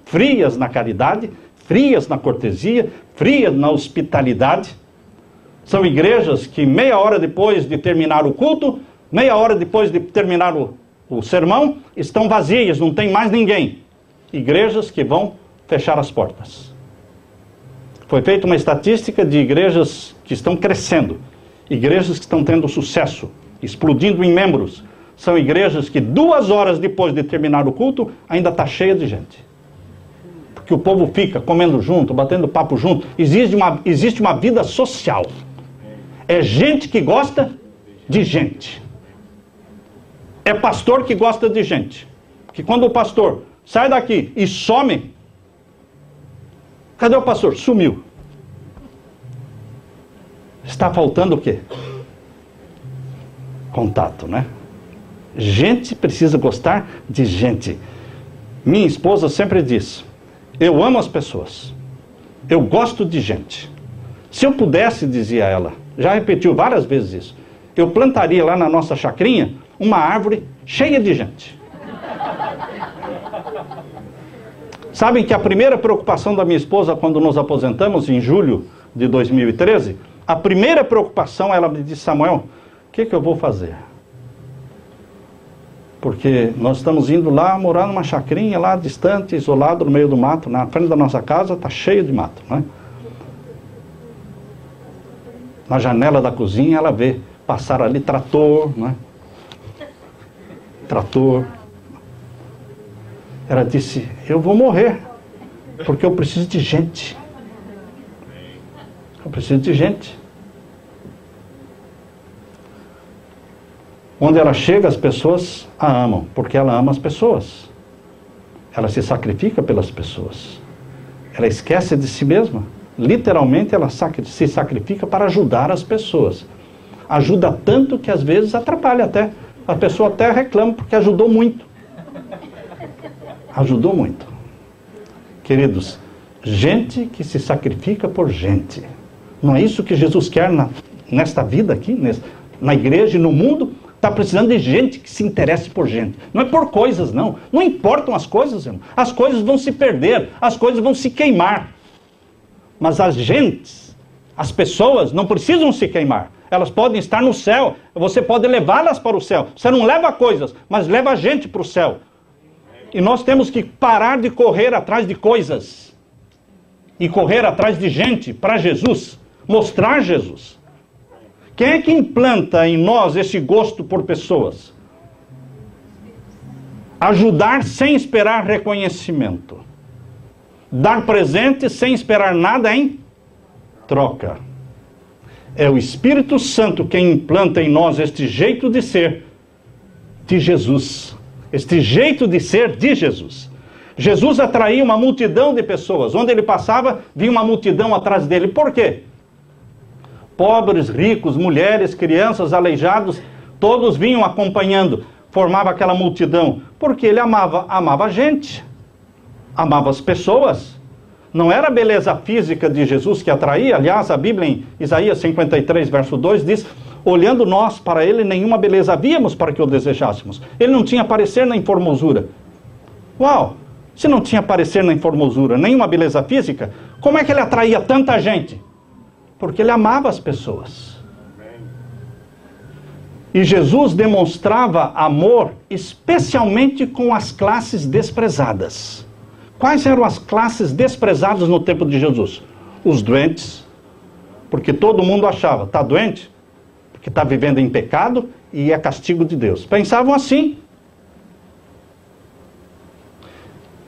frias na caridade, frias na cortesia, frias na hospitalidade. São igrejas que meia hora depois de terminar o culto, meia hora depois de terminar o sermão, estão vazias, não tem mais ninguém. Igrejas que vão fechar as portas. Foi feita uma estatística de igrejas que estão crescendo. Igrejas que estão tendo sucesso, explodindo em membros. São igrejas que 2 horas depois de terminar o culto, ainda está cheia de gente. Porque o povo fica comendo junto, batendo papo junto. Existe uma vida social. É gente que gosta de gente. É pastor que gosta de gente. Que quando o pastor sai daqui e some, cadê o pastor? Sumiu. Está faltando o quê? Contato, né? Gente precisa gostar de gente. Minha esposa sempre diz, eu amo as pessoas. Eu gosto de gente. Se eu pudesse, dizia ela, já repetiu várias vezes isso, eu plantaria lá na nossa chacrinha uma árvore cheia de gente. Sabem que a primeira preocupação da minha esposa quando nos aposentamos em julho de 2013, a primeira preocupação, ela me disse, Samuel, o que eu vou fazer? Porque nós estamos indo lá morar numa chacrinha lá distante, isolado no meio do mato, na frente da nossa casa está cheio de mato, né? Na janela da cozinha ela vê passar ali trator, né? Trator. Ela disse, eu vou morrer, porque eu preciso de gente. Eu preciso de gente. Onde ela chega, as pessoas a amam, porque ela ama as pessoas. Ela se sacrifica pelas pessoas. Ela esquece de si mesma. Literalmente, ela se sacrifica para ajudar as pessoas. Ajuda tanto que às vezes atrapalha até. A pessoa até reclama porque ajudou muito. Ajudou muito. Queridos, gente que se sacrifica por gente. Não é isso que Jesus quer nesta vida aqui, na igreja e no mundo? Está precisando de gente que se interesse por gente. Não é por coisas, não. Não importam as coisas, irmão. As coisas vão se perder, as coisas vão se queimar. Mas as gentes, as pessoas não precisam se queimar. Elas podem estar no céu. Você pode levá-las para o céu. Você não leva coisas, mas leva a gente para o céu. E nós temos que parar de correr atrás de coisas. E correr atrás de gente para Jesus. Mostrar Jesus. Quem é que implanta em nós esse gosto por pessoas? Ajudar sem esperar reconhecimento. Dar presente sem esperar nada em troca. É o Espírito Santo quem implanta em nós este jeito de ser de Jesus. Este jeito de ser de Jesus. Jesus atraía uma multidão de pessoas. Onde ele passava, vinha uma multidão atrás dele. Por quê? Pobres, ricos, mulheres, crianças, aleijados, todos vinham acompanhando, formava aquela multidão, porque ele amava a gente, amava as pessoas. Não era a beleza física de Jesus que atraía, aliás, a Bíblia em Isaías 53, verso 2 diz, olhando nós para ele, nenhuma beleza havíamos para que o desejássemos. Ele não tinha parecer nem formosura. Uau! Se não tinha parecer nem formosura, nenhuma beleza física, como é que ele atraía tanta gente? Porque ele amava as pessoas. E Jesus demonstrava amor especialmente com as classes desprezadas. Quais eram as classes desprezadas no tempo de Jesus? Os doentes, porque todo mundo achava, está doente? Porque está vivendo em pecado e é castigo de Deus. Pensavam assim.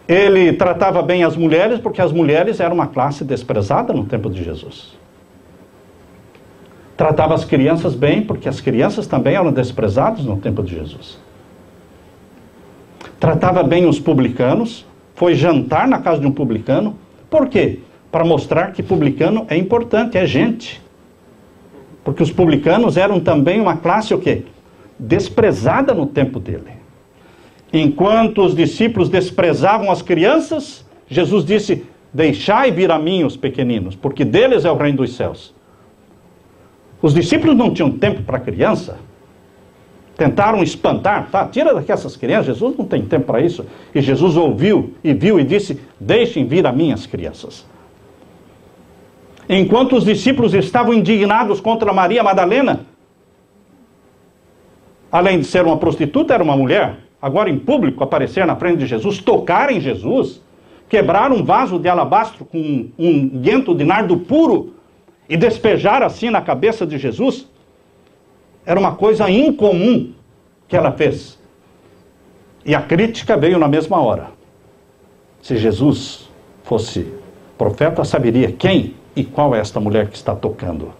Ele tratava bem as mulheres, porque as mulheres eram uma classe desprezada no tempo de Jesus. Tratava as crianças bem, porque as crianças também eram desprezadas no tempo de Jesus. Tratava bem os publicanos, foi jantar na casa de um publicano. Por quê? Para mostrar que publicano é importante, é gente. Porque os publicanos eram também uma classe o quê? Desprezada no tempo dele. Enquanto os discípulos desprezavam as crianças, Jesus disse, deixai vir a mim os pequeninos, porque deles é o reino dos céus. Os discípulos não tinham tempo para criança. Tentaram espantar, tá? Tira daqui essas crianças, Jesus não tem tempo para isso. E Jesus ouviu e viu e disse, deixem vir a mim as crianças. Enquanto os discípulos estavam indignados contra Maria Madalena, além de ser uma prostituta, era uma mulher, agora em público aparecer na frente de Jesus, tocar em Jesus, quebrar um vaso de alabastro com um unguento de nardo puro e despejar assim na cabeça de Jesus, era uma coisa incomum que ela fez. E a crítica veio na mesma hora. Se Jesus fosse profeta, saberia quem e qual é esta mulher que está tocando.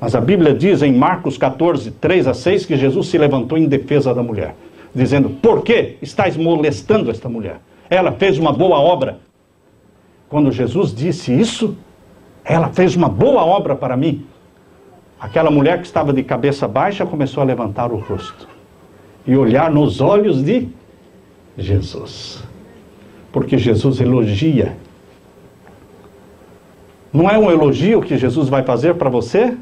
Mas a Bíblia diz em Marcos 14, 3-6, que Jesus se levantou em defesa da mulher, dizendo, por que estáis molestando esta mulher? Ela fez uma boa obra. Quando Jesus disse isso, ela fez uma boa obra para mim. Aquela mulher que estava de cabeça baixa começou a levantar o rosto e olhar nos olhos de Jesus. Porque Jesus elogia. Não é um elogio que Jesus vai fazer para você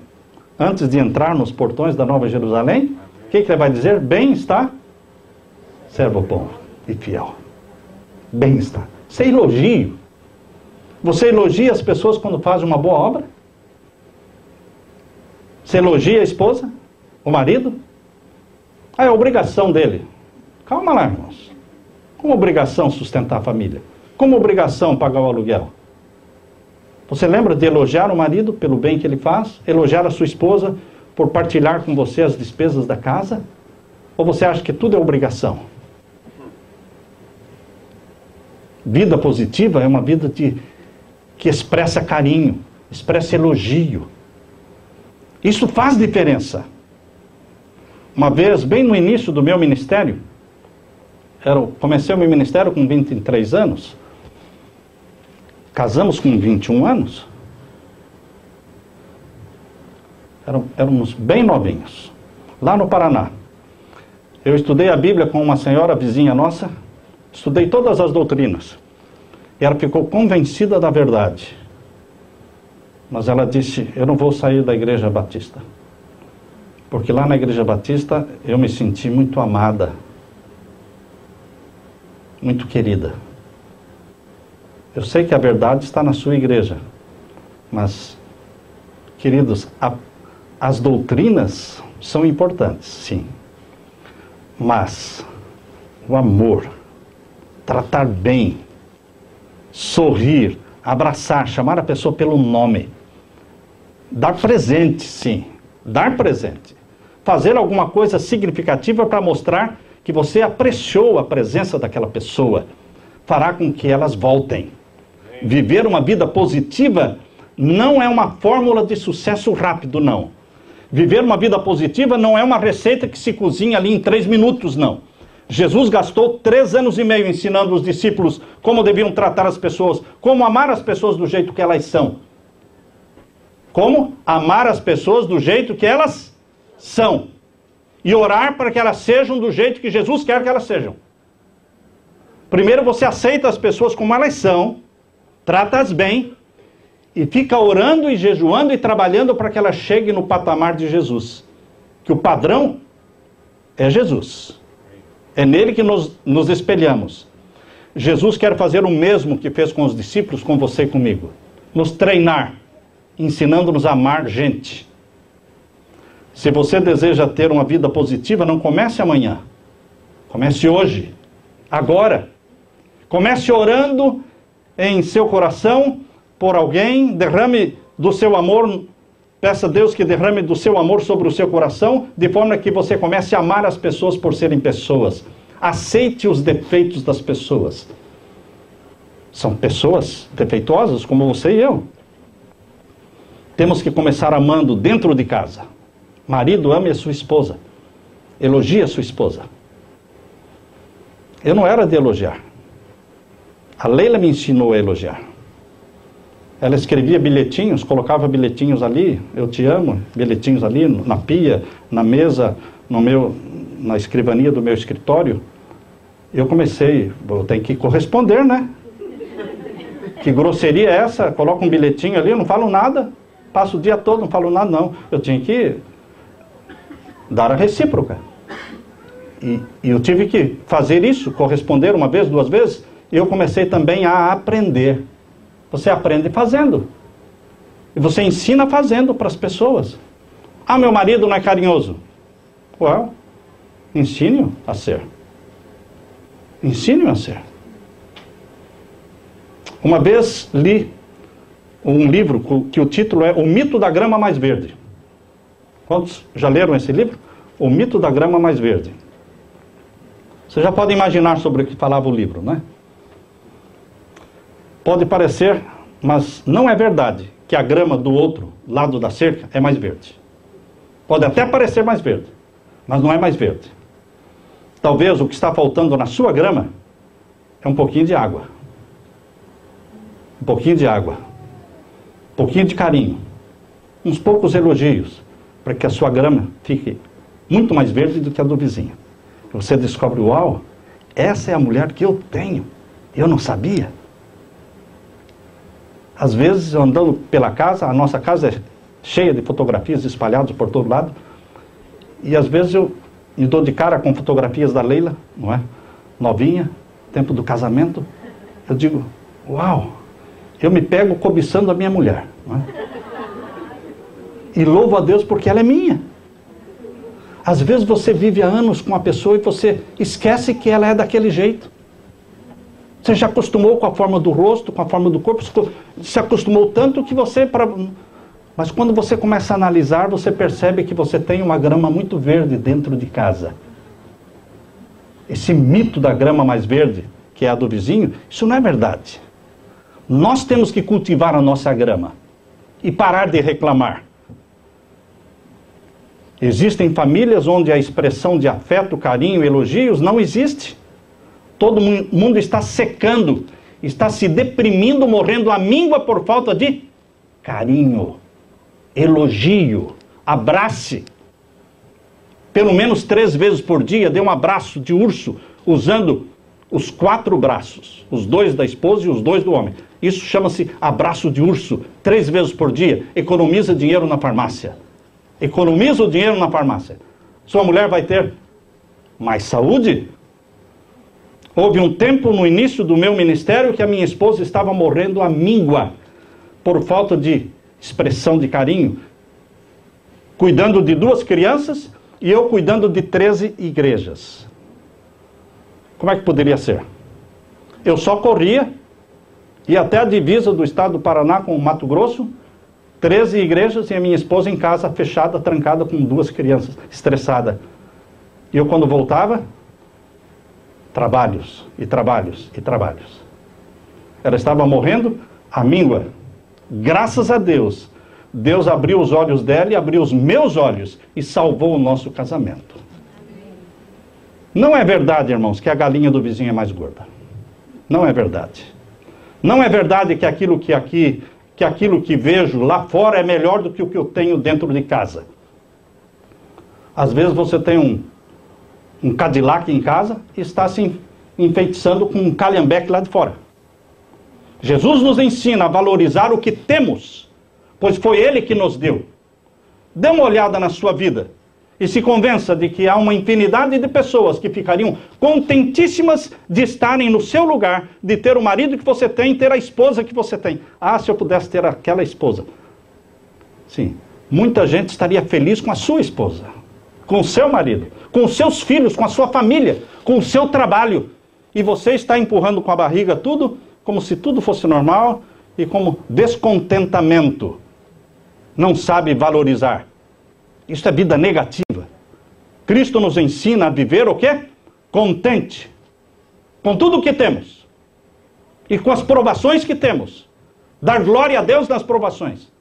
antes de entrar nos portões da Nova Jerusalém? O que ele vai dizer? Bem está, servo bom e fiel. Bem está. Isso é elogio. Você elogia as pessoas quando fazem uma boa obra? Você elogia a esposa? O marido? Ah, é obrigação dele. Calma lá, irmãos. Como obrigação sustentar a família? Como obrigação pagar o aluguel? Você lembra de elogiar o marido pelo bem que ele faz? Elogiar a sua esposa por partilhar com você as despesas da casa? Ou você acha que tudo é obrigação? Vida positiva é uma vida que expressa carinho, expressa elogio. Isso faz diferença. Uma vez, bem no início do meu ministério, comecei o meu ministério com 23 anos, casamos com 21 anos, éramos bem novinhos, lá no Paraná. Eu estudei a Bíblia com uma senhora vizinha nossa, estudei todas as doutrinas, e ela ficou convencida da verdade. Mas ela disse, eu não vou sair da Igreja Batista. Porque lá na Igreja Batista eu me senti muito amada. Muito querida. Eu sei que a verdade está na sua igreja. Mas, queridos, as doutrinas são importantes, sim. Mas o amor, tratar bem, sorrir, abraçar, chamar a pessoa pelo nome, dar presente, sim, dar presente, fazer alguma coisa significativa para mostrar que você apreciou a presença daquela pessoa, fará com que elas voltem. Viver uma vida positiva não é uma fórmula de sucesso rápido, não. Viver uma vida positiva não é uma receita que se cozinha ali em 3 minutos, não. Jesus gastou 3 anos e meio ensinando os discípulos como deviam tratar as pessoas, como amar as pessoas do jeito que elas são. Como amar as pessoas do jeito que elas são. E orar para que elas sejam do jeito que Jesus quer que elas sejam. Primeiro você aceita as pessoas como elas são, trata-as bem, e fica orando e jejuando e trabalhando para que ela chegue no patamar de Jesus. Que o padrão é Jesus. É nele que nos espelhamos. Jesus quer fazer o mesmo que fez com os discípulos, com você e comigo. Nos treinar, ensinando-nos a amar gente. Se você deseja ter uma vida positiva, não comece amanhã. Comece hoje, agora. Comece orando em seu coração por alguém, derrame do seu amor, peça a Deus que derrame do seu amor sobre o seu coração, de forma que você comece a amar as pessoas por serem pessoas. Aceite os defeitos das pessoas. São pessoas defeituosas como você e eu. Temos que começar amando dentro de casa. Marido, ame a sua esposa. Elogie a sua esposa. Eu não era de elogiar. A Leila me ensinou a elogiar. Ela escrevia bilhetinhos, colocava bilhetinhos ali, eu te amo, bilhetinhos ali na pia, na mesa, na escrivania do meu escritório. Eu comecei, eu tenho que corresponder, né? Que grosseria é essa? Coloca um bilhetinho ali, eu não falo nada, passo o dia todo, não falo nada, não. Eu tinha que dar a recíproca. E eu tive que fazer isso, corresponder uma vez, duas vezes, e eu comecei também a aprender. Você aprende fazendo. E você ensina fazendo para as pessoas. Ah, meu marido não é carinhoso. Well, ensine-o a ser. Ensine-o a ser. Uma vez li um livro que o título é O Mito da Grama Mais Verde. Quantos já leram esse livro? O Mito da Grama Mais Verde. Você já pode imaginar sobre o que falava o livro, né? Pode parecer, mas não é verdade, que a grama do outro lado da cerca é mais verde. Pode até parecer mais verde, mas não é mais verde. Talvez o que está faltando na sua grama é um pouquinho de água. Um pouquinho de água. Um pouquinho de carinho. Uns poucos elogios, para que a sua grama fique muito mais verde do que a do vizinho. Você descobre, uau, essa é a mulher que eu tenho. Eu não sabia. Às vezes, eu andando pela casa, a nossa casa é cheia de fotografias espalhadas por todo lado, e às vezes eu me dou de cara com fotografias da Leila, não é? Novinha, tempo do casamento. Eu digo, uau, eu me pego cobiçando a minha mulher, não é? E louvo a Deus porque ela é minha. Às vezes você vive há anos com uma pessoa e você esquece que ela é daquele jeito. Você já acostumou com a forma do rosto, com a forma do corpo, se acostumou tanto que você... Mas quando você começa a analisar, você percebe que você tem uma grama muito verde dentro de casa. Esse mito da grama mais verde, que é a do vizinho, isso não é verdade. Nós temos que cultivar a nossa grama e parar de reclamar. Existem famílias onde a expressão de afeto, carinho, elogios não existe. Todo mundo está secando, está se deprimindo, morrendo à míngua por falta de carinho, elogio, abrace. Pelo menos 3 vezes por dia, dê um abraço de urso, usando os 4 braços, os 2 da esposa e os 2 do homem. Isso chama-se abraço de urso, 3 vezes por dia, economiza dinheiro na farmácia. Economiza o dinheiro na farmácia. Sua mulher vai ter mais saúde. Houve um tempo no início do meu ministério que a minha esposa estava morrendo à míngua por falta de expressão de carinho, cuidando de 2 crianças e eu cuidando de 13 igrejas. Como é que poderia ser? Eu só corria, ia até a divisa do estado do Paraná com o Mato Grosso, 13 igrejas e a minha esposa em casa fechada, trancada com 2 crianças, estressada. E eu quando voltava, trabalhos e trabalhos e trabalhos. Ela estava morrendo à míngua. Graças a Deus, Deus abriu os olhos dela e abriu os meus olhos e salvou o nosso casamento. Não é verdade, irmãos, que a galinha do vizinho é mais gorda. Não é verdade. Não é verdade que aquilo que vejo lá fora é melhor do que o que eu tenho dentro de casa. Às vezes você tem um Cadillac em casa e está se enfeitiçando com um calhambeque lá de fora. Jesus nos ensina a valorizar o que temos, pois foi Ele que nos deu. Dê uma olhada na sua vida e se convença de que há uma infinidade de pessoas que ficariam contentíssimas de estarem no seu lugar, de ter o marido que você tem, ter a esposa que você tem. Ah, se eu pudesse ter aquela esposa. Sim, muita gente estaria feliz com a sua esposa, com o seu marido, com os seus filhos, com a sua família, com o seu trabalho. E você está empurrando com a barriga tudo, como se tudo fosse normal, e como descontentamento. Não sabe valorizar. Isso é vida negativa. Cristo nos ensina a viver o quê? Contente. Com tudo o que temos. E com as provações que temos. Dar glória a Deus nas provações.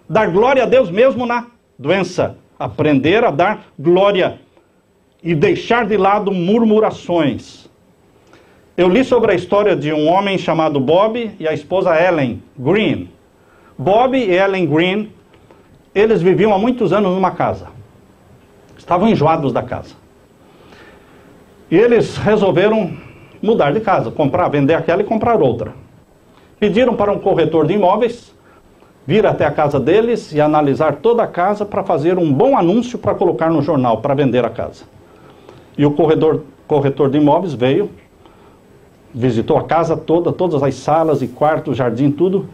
Dar glória a Deus mesmo na doença. Aprender a dar glória. E deixar de lado murmurações. Eu li sobre a história de um homem chamado Bob e a esposa Ellen Green. Bob e Ellen Green, eles viviam há muitos anos numa casa. Estavam enjoados da casa. E eles resolveram mudar de casa, vender aquela e comprar outra. Pediram para um corretor de imóveis vir até a casa deles e analisar toda a casa para fazer um bom anúncio para colocar no jornal, para vender a casa. E o corretor de imóveis veio, visitou a casa toda, todas as salas e quartos, jardim, tudo.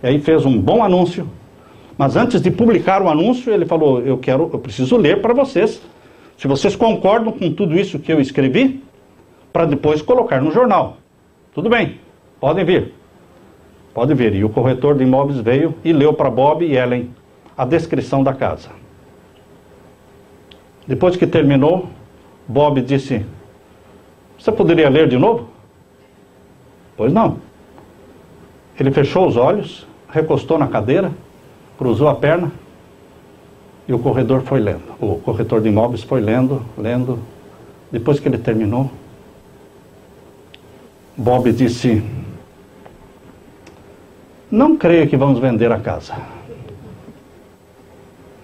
E aí fez um bom anúncio. Mas antes de publicar o anúncio, ele falou, eu preciso ler para vocês, se vocês concordam com tudo isso que eu escrevi, para depois colocar no jornal. Tudo bem, podem vir. Pode vir. E o corretor de imóveis veio e leu para Bob e Ellen a descrição da casa. Depois que terminou, Bob disse, você poderia ler de novo? Pois não. Ele fechou os olhos, recostou na cadeira, cruzou a perna e o corretor foi lendo. O corretor de imóveis foi lendo. Depois que ele terminou, Bob disse, não creio que vamos vender a casa.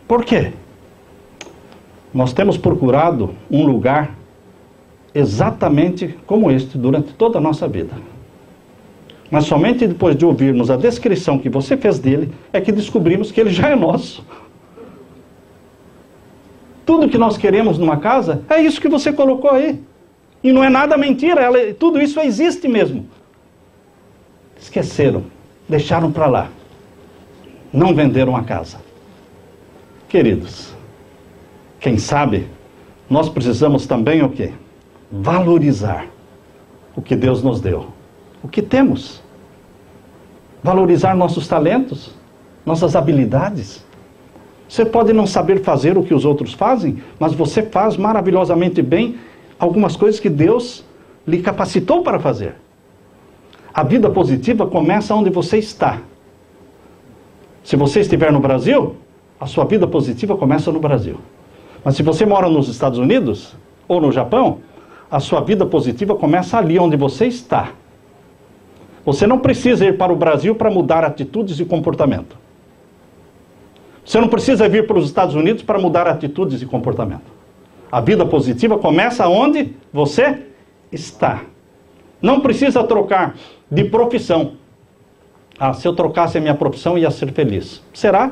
Por quê? Nós temos procurado um lugar exatamente como este durante toda a nossa vida. Mas somente depois de ouvirmos a descrição que você fez dele, é que descobrimos que ele já é nosso. Tudo que nós queremos numa casa, é isso que você colocou aí. E não é nada mentira, tudo isso existe mesmo. Esqueceram, deixaram para lá. Não venderam a casa. Queridos, quem sabe, nós precisamos também o quê? Valorizar o que Deus nos deu. O que temos. Valorizar nossos talentos, nossas habilidades. Você pode não saber fazer o que os outros fazem, mas você faz maravilhosamente bem algumas coisas que Deus lhe capacitou para fazer. A vida positiva começa onde você está. Se você estiver no Brasil, a sua vida positiva começa no Brasil. Mas se você mora nos Estados Unidos ou no Japão, a sua vida positiva começa ali onde você está. Você não precisa ir para o Brasil para mudar atitudes e comportamento. Você não precisa vir para os Estados Unidos para mudar atitudes e comportamento. A vida positiva começa onde você está. Não precisa trocar de profissão. Ah, se eu trocasse a minha profissão, ia ser feliz. Será?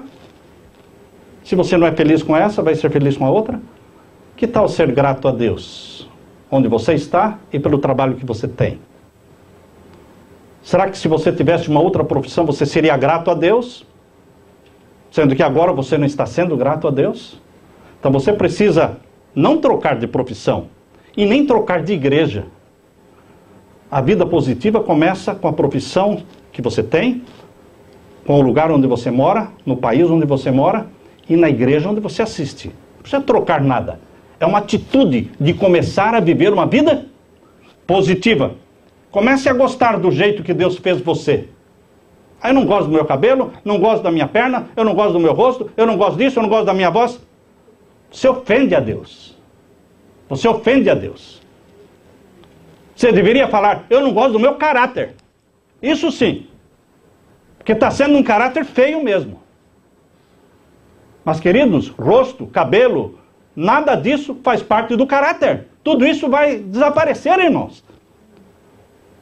Se você não é feliz com essa, vai ser feliz com a outra? Que tal ser grato a Deus? Onde você está e pelo trabalho que você tem. Será que se você tivesse uma outra profissão, você seria grato a Deus? Sendo que agora você não está sendo grato a Deus? Então você precisa não trocar de profissão e nem trocar de igreja. A vida positiva começa com a profissão que você tem, com o lugar onde você mora, no país onde você mora e na igreja onde você assiste. Não precisa trocar nada. É uma atitude de começar a viver uma vida positiva. Comece a gostar do jeito que Deus fez você. Aí eu não gosto do meu cabelo, não gosto da minha perna, eu não gosto do meu rosto, eu não gosto disso, eu não gosto da minha voz. Você ofende a Deus. Você ofende a Deus. Você deveria falar, eu não gosto do meu caráter. Isso sim. Porque está sendo um caráter feio mesmo. Mas queridos, rosto, cabelo, nada disso faz parte do caráter. Tudo isso vai desaparecer, irmãos.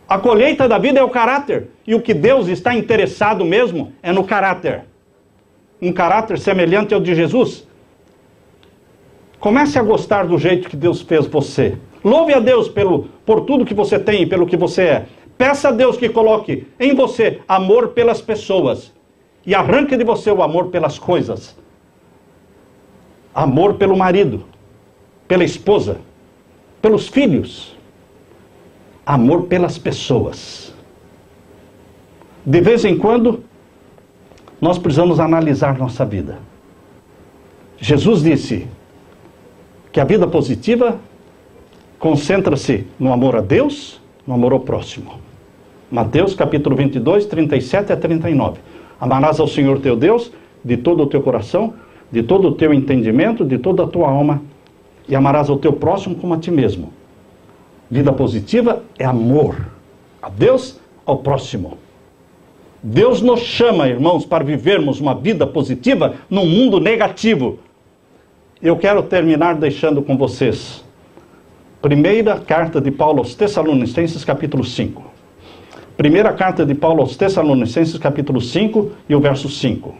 A colheita da vida é o caráter. E o que Deus está interessado mesmo é no caráter. Um caráter semelhante ao de Jesus. Comece a gostar do jeito que Deus fez você. Louve a Deus por tudo que você tem e pelo que você é. Peça a Deus que coloque em você amor pelas pessoas. E arranque de você o amor pelas coisas. Amor pelo marido, pela esposa, pelos filhos. Amor pelas pessoas. De vez em quando, nós precisamos analisar nossa vida. Jesus disse que a vida positiva concentra-se no amor a Deus, no amor ao próximo. Mateus capítulo 22, 37 a 39. Amarás ao Senhor teu Deus de todo o teu coração, de todo o teu entendimento, de toda a tua alma, e amarás ao teu próximo como a ti mesmo. Vida positiva é amor a Deus, ao próximo. Deus nos chama, irmãos, para vivermos uma vida positiva num mundo negativo. Eu quero terminar deixando com vocês primeira carta de Paulo aos Tessalonicenses, capítulo 5. Primeira carta de Paulo aos Tessalonicenses, capítulo 5 e o verso 5.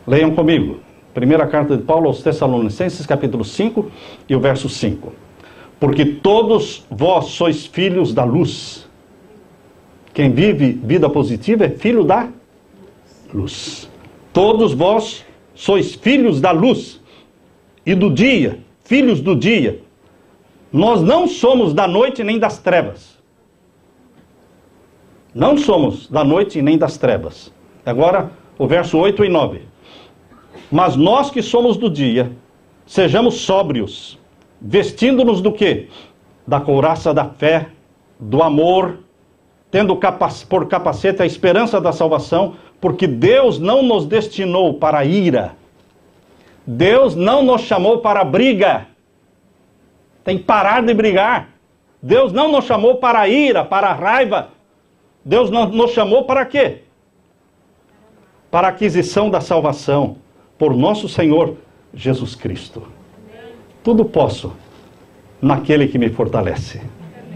Leiam comigo. Primeira carta de Paulo aos Tessalonicenses, capítulo 5 e o verso 5. Porque todos vós sois filhos da luz. Quem vive vida positiva é filho da luz. Todos vós sois filhos da luz e do dia, filhos do dia. Nós não somos da noite nem das trevas. Não somos da noite nem das trevas. Agora, o verso 8 e 9. Mas nós que somos do dia, sejamos sóbrios, vestindo-nos do quê? Da couraça da fé, do amor, tendo por capacete a esperança da salvação, porque Deus não nos destinou para a ira. Deus não nos chamou para a briga. Tem que parar de brigar. Deus não nos chamou para a ira, para a raiva. Deus nos chamou para quê? Para a aquisição da salvação por nosso Senhor Jesus Cristo. Tudo posso naquele que me fortalece.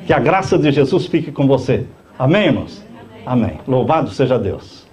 Que a graça de Jesus fique com você. Amém, irmãos? Amém. Louvado seja Deus.